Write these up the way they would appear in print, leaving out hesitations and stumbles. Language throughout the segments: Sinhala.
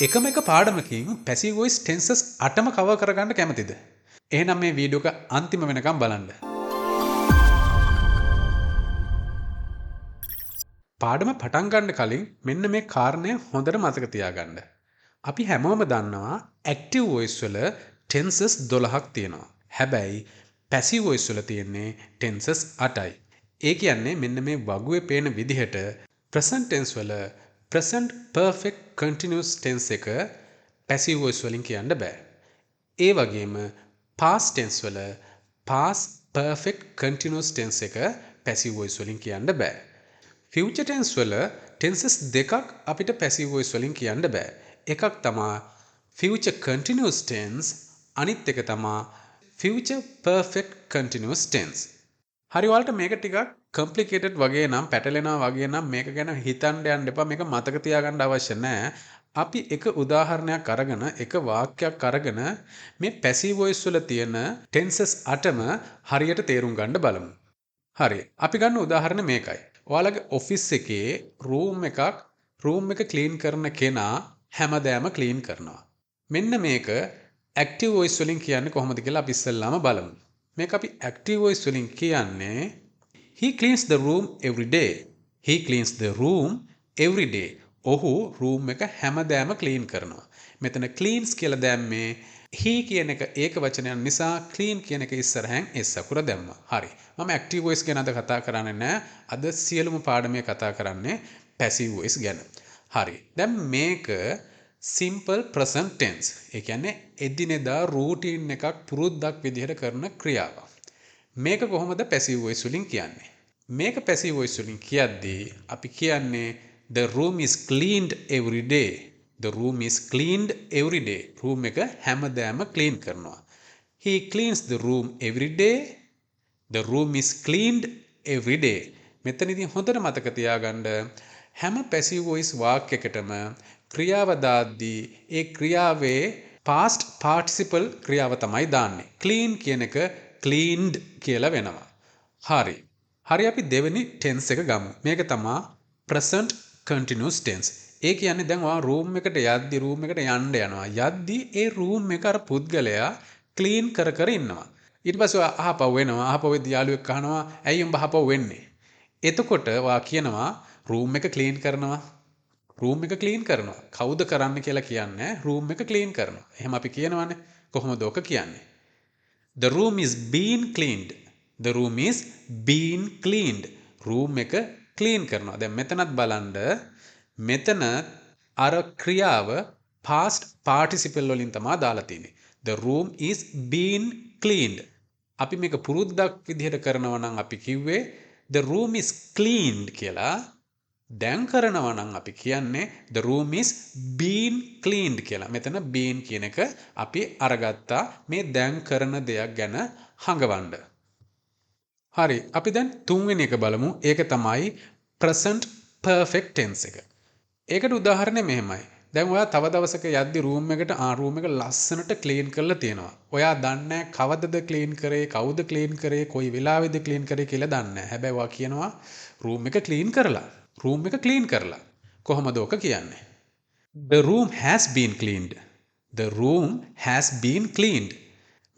එකම එක පාඩමකින් පැසිව් වොයිස් ටෙන්සස් 8ම කවර් කරගන්න කැමතිද? එහෙනම් මේ වීඩියෝ එක අන්තිම වෙනකම් බලන්න. පාඩම පටන් ගන්න කලින් මෙන්න මේ කාරණය හොඳට මතක තියාගන්න. අපි හැමෝම දන්නවා ඇක්ටිව් වොයිස් වල ටෙන්සස් 12ක් තියෙනවා. හැබැයි පැසිව් වොයිස් වල තියෙන්නේ ටෙන්සස් 8යි. ඒ කියන්නේ මෙන්න මේ වගුවේ පේන විදිහට ප්‍රසන්ට් ටෙන්ස් වල present perfect continuous tense එක passive voice වලින් කියන්න බෑ. ඒ වගේම past tense වල past perfect continuous tense එක passive voice වලින් කියන්න බෑ. future tense වල tenses දෙකක් අපිට passive voice වලින් කියන්න බෑ. එකක් තමයි future continuous tense, අනිත් එක තමයි future perfect continuous tense. හරි ඔයාලට මේක ටිකක් complicated වගේ නම් පැටලෙනවා වගේ නම් මේක ගැන හිතන්න යන්න එපා. මේක මතක තියාගන්න අවශ්‍ය නැහැ. අපි එක උදාහරණයක් අරගෙන එක වාක්‍යයක් අරගෙන මේ passive voice වල තියෙන tenses 8ම හරියට තේරුම් ගන්න බලමු. හරි. අපි ගන්න උදාහරණ මේකයි. ඔයාලගේ ඔෆිස් එකේ room එක clean කරන කෙනා හැමදාම clean කරනවා. මෙන්න මේක active voice වලින් කියන්නේ කොහොමද කියලා අපි ඉස්සෙල්ලාම බලමු. මේක අපි active voice වලින් කියන්නේ he cleans the room every day. He cleans the room every day. ඔහු room එක හැමදාම clean කරනවා. මෙතන cleans කියලා දැම්මේ he කියන එක ඒක වචනයක් නිසා clean කියන එක ඉස්සරහෙන් s අකුර දැම්මා. හරි. මම active voice ගැන අද කතා කරන්නේ නැහැ. අද සියලුම පාඩමේ කතා කරන්නේ passive voice ගැන. හරි. දැන් මේක simple present tense. ඒ කියන්නේ එදිනෙදා routine එකක් පුරුද්දක් විදිහට කරන ක්‍රියාවක්. මේක කොහොමද passive voice වලින් කියන්නේ? මේක passive voice වලින් කියද්දී අපි කියන්නේ the room is cleaned every day. The room is cleaned every day. room එක හැමදාම clean කරනවා. He cleans the room every day. The room is cleaned every day. මෙතනදී හොඳට මතක තියාගන්න හැම passive voice වාක්‍යයකටම ක්‍රියාව දාද්දී ඒ ක්‍රියාවේ past participle ක්‍රියාව තමයි දාන්නේ. clean කියන එක cleaned කියලා වෙනවා. හරි. හරි අපි දෙවෙනි tense එක ගමු. මේක තමයි present continuous tense. ඒ කියන්නේ දැන් ඔයා room එකට යද්දි room එකට යන්න යනවා. යද්දි ඒ room එක අර පුද්ගලයා clean කර කර ඉන්නවා. ඊට පස්සේ ඔයා අහපව වෙනවා. අහපව වෙද්දි යාළුවෙක් අහනවා ඇයි උඹ අහපව වෙන්නේ? එතකොට ඔයා කියනවා room එක clean කරනවා. room එක clean කරනවා. කවුද කරන්න කියලා කියන්නේ room එක clean කරනවා. එහෙම අපි කියනවානේ. කොහොමද ඔක කියන්නේ? The room is being cleaned. The room is being cleaned. room එක clean කරනවා. දැන් මෙතනත් බලන්න මෙතන අර ක්‍රියාව past participle වලින් තමයි දාලා තියෙන්නේ. The room is being cleaned. අපි මේක පුරුද්දක් විදිහට කරනවා නම් අපි කිව්වේ the room is cleaned කියලා. දැන් කරනවා නම් අපි කියන්නේ the room is being cleaned කියලා. මෙතන being කියන එක අපි අරගත්තා මේ දැන් කරන දෙයක් ගැන හඟවන්න. හරි. අපි දැන් තුන්වෙනි එක බලමු. ඒක තමයි present perfect tense එක. ඒකට උදාහරණය මෙහෙමයි. දැන් ඔයා තව දවසක යද්දි room එකට room එක ලස්සනට clean කරලා තියෙනවා. ඔයා දන්නේ කවදද clean කරේ, කවුද clean කරේ, කොයි වෙලාවෙද clean කරේ කියලා දන්නේ නැහැ. හැබැයි ඔයා කියනවා room එක clean කරලා. room එක clean කරලා. කොහොමද ඔක කියන්නේ? The room has been cleaned. The room has been cleaned.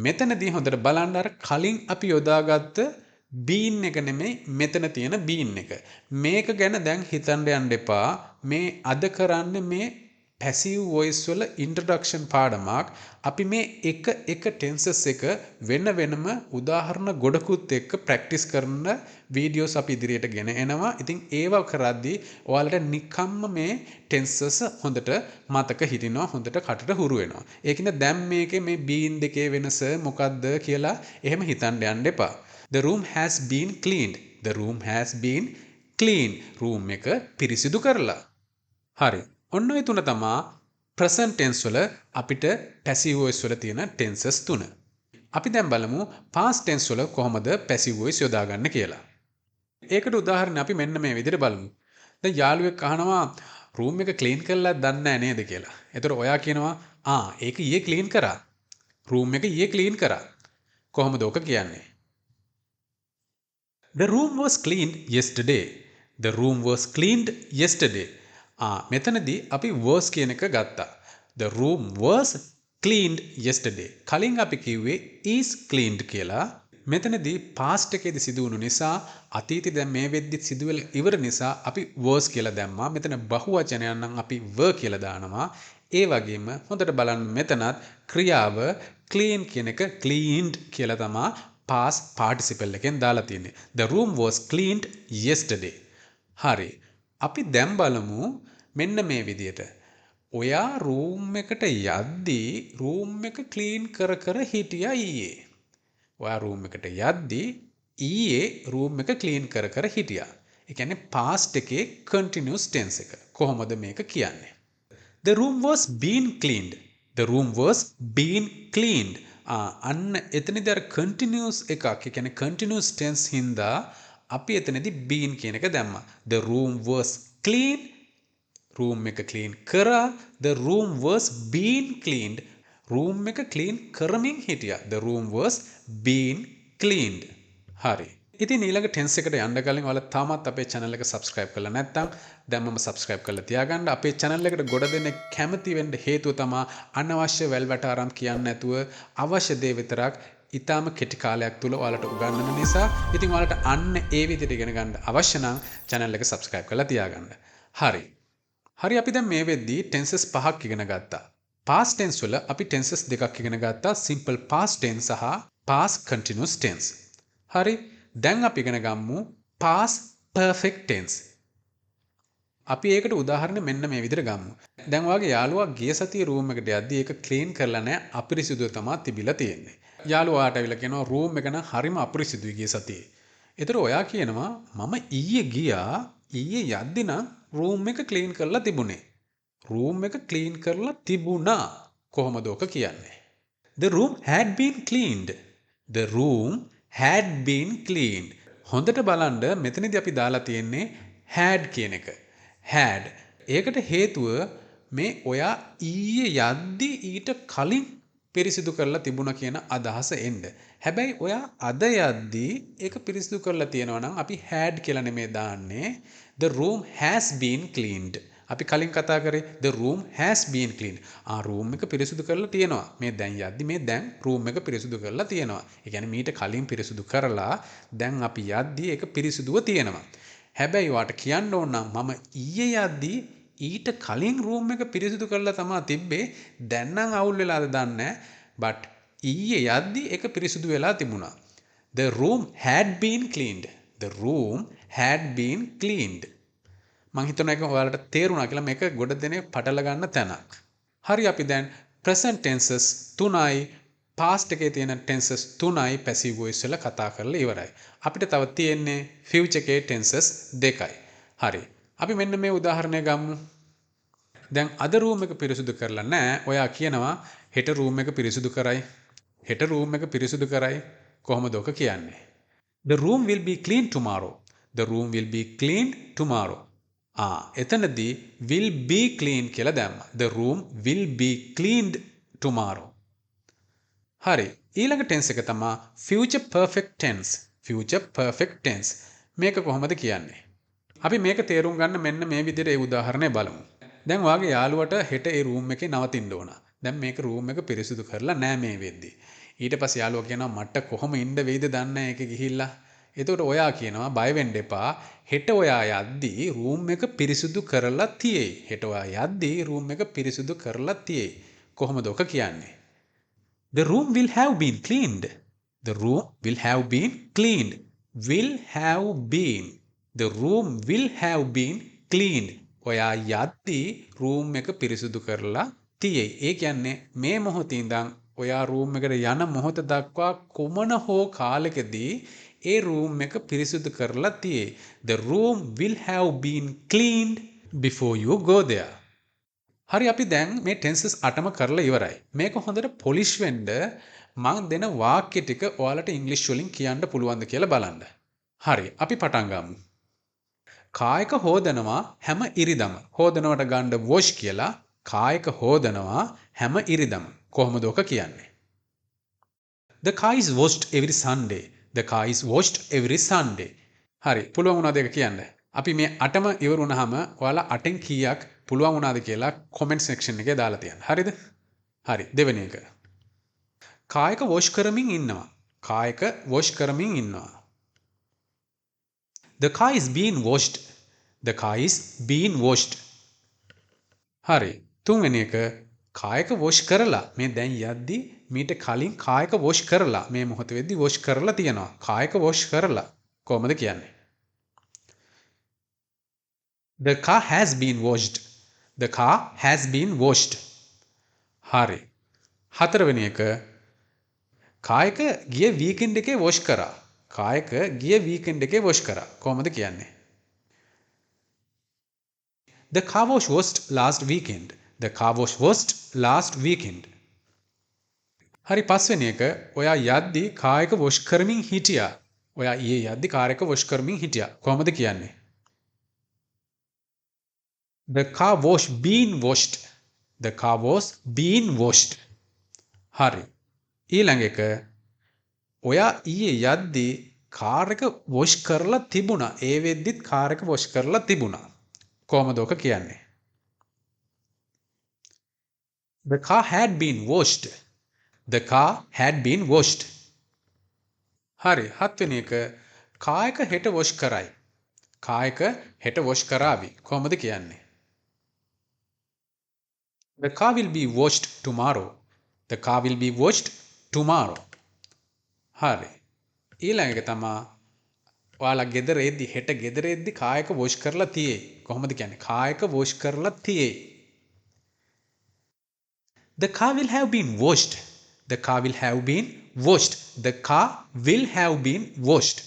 මෙතනදී හොඳට බලන්න අර කලින් අපි යොදාගත්ත බීන් එක නෙමෙයි මෙතන තියෙන බීන් එක. මේක ගැන දැන් හිතන්න යන්න එපා. මේ අද කරන්නේ මේ passive voice වල introduction පාඩමක්. අපි මේ එක tenses එක වෙන වෙනම උදාහරණ ගොඩකුත් එක්ක practice කරන videos අපි ඉදිරියට ගෙන එනවා. ඉතින් ඒව කරද්දී ඔයාලට නිකම්ම මේ tenses හොඳට මතක හිටිනවා, හොඳට කටට හුරු වෙනවා. ඒකින්ද දැන් මේකේ මේ බීන් දෙකේ වෙනස මොකද්ද කියලා එහෙම හිතන්න යන්න එපා. The room has been cleaned. The room has been cleaned. room එක පිරිසිදු කරලා. හරි. ඔන්න ඔය තුන තමයි present tense වල අපිට passive voice වල තියෙන tenses තුන. අපි දැන් බලමු past tense වල කොහොමද passive voice යොදාගන්නේ කියලා. ඒකට උදාහරණ අපි මෙන්න මේ විදිහට බලමු. දැන් යාළුවෙක් අහනවා room එක clean කරලා දන්නේ නැහැ නේද කියලා. එතකොට ඔයා කියනවා ඒක ඊයේ clean කරා. room එක ඊයේ clean කරා. කොහොමද ඔක කියන්නේ? The room was cleaned yesterday. The room was cleaned yesterday. මෙතනදී අපි was කියන එක ගත්තා. The room was cleaned yesterday. කලින් අපි කිව්වේ is cleaned කියලා. මෙතනදී past එකේදී සිදු වුණු නිසා අතීතේ දැන් මේ වෙද්දි සිදුවෙලා ඉවර නිසා අපි was කියලා දැම්මා. මෙතන බහුවචනයක් නම් අපි were කියලා දානවා. ඒ වගේම හොඳට බලන්න මෙතනත් ක්‍රියාව clean කියන එක cleaned කියලා තමයි past participle එකෙන් දාලා තියෙන්නේ. The room was cleaned yesterday. හරි. අපි දැන් බලමු මෙන්න මේ විදියට. ඔයා රූම් එකට යද්දී රූම් එක ක්ලීන් කර කර හිටියා ඊයේ. ඔයා රූම් එකට යද්දී ඊයේ රූම් එක ක්ලීන් කර කර හිටියා. ඒ කියන්නේ past එකේ continuous tense එක. කොහොමද මේක කියන්නේ? The room was been cleaned. The room was been cleaned. අන්න එතනදී අර continuous එකක්. ඒ කියන්නේ continuous tense හින්දා අපි එතනදී been කියන එක දැම්මා. The room was clean. room එක clean කරා. The room was been cleaned. room එක clean කරමින් හිටියා. The room was been cleaned. හරි. ඉතින් ඊළඟ tense එකට යන්න කලින් ඔයාලා තාමත් අපේ channel එක subscribe කරලා නැත්නම් දැන්මම subscribe කරලා තියාගන්න. අපේ channel එකට ගොඩ දෙනෙක් කැමති වෙන්න හේතුව තමයි අනවශ්‍ය වැල්වට ආරම්භ කියන්නේ නැතුව අවශ්‍ය දේ විතරක් ඊටාම කෙටි කාලයක් තුල ඔයාලට උගන්වන නිසා. ඉතින් ඔයාලට අන්න ඒ විදිහට ඉගෙන ගන්න අවශ්‍ය නම් channel එක subscribe කරලා තියාගන්න. හරි. හරි අපි දැන් මේ වෙද්දී tenses පහක් ඉගෙන ගත්තා. past tense වල අපි tenses දෙකක් ඉගෙන ගත්තා. simple past tense සහ past continuous tense. හරි. දැන් අපි ඉගෙන ගමු past perfect tense. අපි ඒකට උදාහරණ මෙන්න මේ විදිහට ගමු. දැන් ඔයාගේ යාළුවා ගිය සතියේ රූම් එකට යද්දී ඒක ක්ලීන් කරලා නැහැ, අපිරිසිදුව තමයි තිබිලා තියෙන්නේ. යාළුවාට ඇවිල්ලා කියනවා රූම් එක නම් හරිම අපිරිසිදුයි ගිය සතියේ. ඒතර ඔයා කියනවා මම ඊයේ ගියා, ඊයේ යද්දී නම් රූම් එක ක්ලීන් කරලා තිබුණේ. රූම් එක ක්ලීන් කරලා තිබුණා. කොහොමද ඔක කියන්නේ? The room had been cleaned. The room had been cleaned. හොඳට බලන්න මෙතනදී අපි දාලා තියෙන්නේ had කියන එක. had. ඒකට හේතුව මේ ඔයා ඊයේ යද්දී ඊට කලින් පිරිසිදු කරලා තිබුණා කියන අදහස එන්න. හැබැයි ඔයා අද යද්දී ඒක පිරිසිදු කරලා තියෙනවා නම් අපි had කියලා නෙමෙයි දාන්නේ. The room has been cleaned. අපි කලින් කතා කරේ the room has been cleaned. room එක පිරිසිදු කරලා තියෙනවා. මේ දැන් යද්දි මේ දැන් room එක පිරිසිදු කරලා තියෙනවා. ඒ කියන්නේ මීට කලින් පිරිසිදු කරලා දැන් අපි යද්දි ඒක පිරිසිදුව තියෙනවා. හැබැයි වාට කියන්න ඕන නම් මම ඊයේ යද්දි ඊට කලින් room එක පිරිසිදු කරලා තමයි තිබ්බේ. දැන් නම් අවුල් වෙලාද දන්නේ නැහැ. but ඊයේ යද්දි ඒක පිරිසිදු වෙලා තිබුණා. The room had been cleaned. The room had been cleaned. මං හිතනවා ඒක ඔයාලට තේරුණා කියලා. මේක ගොඩ දෙනේ පටල ගන්න තැනක්. හරි අපි දැන් present tenses 3යි past එකේ තියෙන tenses 3යි passive voice වල කතා කරලා ඉවරයි. අපිට තව තියෙන්නේ future එකේ tenses 2යි. හරි. අපි මෙන්න මේ උදාහරණය ගමු. දැන් අද room එක පිරිසිදු කරලා නැහැ. ඔයා කියනවා හෙට room එක පිරිසිදු කරයි. හෙට room එක පිරිසිදු කරයි. කොහොමද ඔක කියන්නේ? The room will be clean tomorrow. The room will be cleaned tomorrow. එතනදී will be clean කියලා දැම්මා. The room will be cleaned tomorrow. හරි. ඊළඟ tense එක තමයි future perfect tense. future perfect tense. මේක කොහොමද කියන්නේ? අපි මේක තේරුම් ගන්න මෙන්න මේ විදිහට ඒ උදාහරණය බලමු. දැන් ඔයාගේ යාළුවට හෙට ඒ room එකේ නවතින්න ඕන. දැන් මේක room එක පිරිසිදු කරලා නැහැ මේ වෙද්දි. ඊට පස්සේ යාළුවා කියනවා මට කොහොම ඉන්න වෙයිද දන්නේ නැහැ ඒක ගිහිල්ලා. එතකොට ඔයා කියනවා බය වෙන්න එපා. හෙට ඔයා යද්දී room එක පිරිසිදු කරලා තියෙයි. හෙට ඔයා යද්දී room එක පිරිසිදු කරලා තියෙයි. කොහොමද ඔක කියන්නේ? The room will have been cleaned. The room will have been cleaned. Will have been. The room will have been cleaned. ඔයා යද්දී room එක පිරිසිදු කරලා තියෙයි. ඒ කියන්නේ මේ මොහොතේ ඉඳන් ඔයා room එකට යන මොහොත දක්වා කොමන හෝ කාලෙකදී ඒ room එක පිරිසිදු කරලා තියෙයි. The room will have been cleaned before you go there. හරි අපි දැන් මේ tenses 8ම කරලා ඉවරයි. මේක හොඳට polish වෙන්න මම දෙන වාක්‍ය ටික ඔයාලට ඉංග්‍රීසි වලින් කියන්න පුළුවන්ද කියලා බලන්න. හරි අපි පටන් ගමු. කායික හොදනවා හැම ඉරිදම. හොදනවට ගන්න wash කියලා. කායික හොදනවා හැම ඉරිදම. කොහොමද ඔක කියන්නේ? The car is washed every Sunday. The car is washed every Sunday. හරි පුළුවන් වුණාද ඒක කියන්න? අපි මේ 8ම ඉවර වුණාම ඔයාලා 8න් කීයක් පුළුවන් වුණාද කියලා comment section එකේ දාලා තියන්න. හරිද? හරි. දෙවෙනි එක. කායක wash කරමින් ඉන්නවා. කායක wash කරමින් ඉන්නවා. The car is being washed. The car is being washed. හරි. තුන්වෙනි එක කායක wash කරලා මේ දැන් යද්දි මීට කලින් කායක wash කරලා මේ මොහොත වෙද්දි wash කරලා තියෙනවා. කායක wash කරලා කොහොමද කියන්නේ? The car has been washed. The car has been washed. හරි. හතරවෙනි එක කායක ගිය වීකෙන්ඩ් එකේ wash කරා. කායක ගිය වීකෙන්ඩ් එකේ wash කරා. කොහොමද කියන්නේ? The car was washed last weekend. The car was washed last weekend. හරි පස්වෙනි එක ඔයා යද්දි කායක wash කරමින් හිටියා. ඔයා ඊයේ යද්දි කායක wash කරමින් හිටියා. කොහොමද කියන්නේ? The car was being washed. The car was being washed. හරි. ඊළඟ එක ඔයා ඊයේ යද්දි කාර් එක wash කරලා තිබුණා. ඒ වෙද්දිත් කාර් එක wash කරලා තිබුණා. කොහොමද ඔක කියන්නේ? The car had been washed. The car had been washed. හරි. හත්වෙනි එක කායක හෙට wash කරයි. කායක හෙට wash කරાવી. කොහොමද කියන්නේ? The car will be washed tomorrow. The car will be washed tomorrow. හරි. ඊළඟ එක තමයි ඔයාලා ගෙදර එද්දි හෙට ගෙදර එද්දි කායක wash කරලා තියේ. කොහොමද කියන්නේ? කායක wash කරලා තියේ. The car will have been washed. The car will have been washed. The car will have been washed.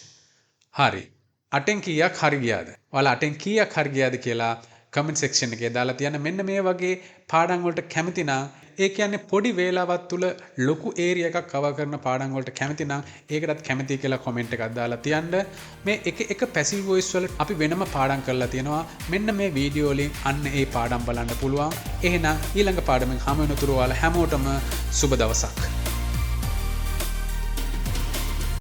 හරි. 8න් කීයක් හරි ගියාද? ඔයාලා 8න් කීයක් හරි ගියාද කියලා comment section එකේ දාලා තියන්න. මෙන්න මේ වගේ පාඩම් වලට කැමති නම් ඒ කියන්නේ පොඩි වේලාවක් තුල ලොකු ඒරියා එකක් කවර් කරන පාඩම් වලට කැමති නම් ඒකටත් කැමති කියලා comment එකක් දාලා තියන්න. මේ එක passive voice වල අපි වෙනම පාඩම් කරලා තියෙනවා. මෙන්න මේ වීඩියෝ වලින් අන්න ඒ පාඩම් බලන්න පුළුවන්. එහෙනම් ඊළඟ පාඩමෙන් හමු වෙනතුරු ඔයාලා හැමෝටම සුබ දවසක්.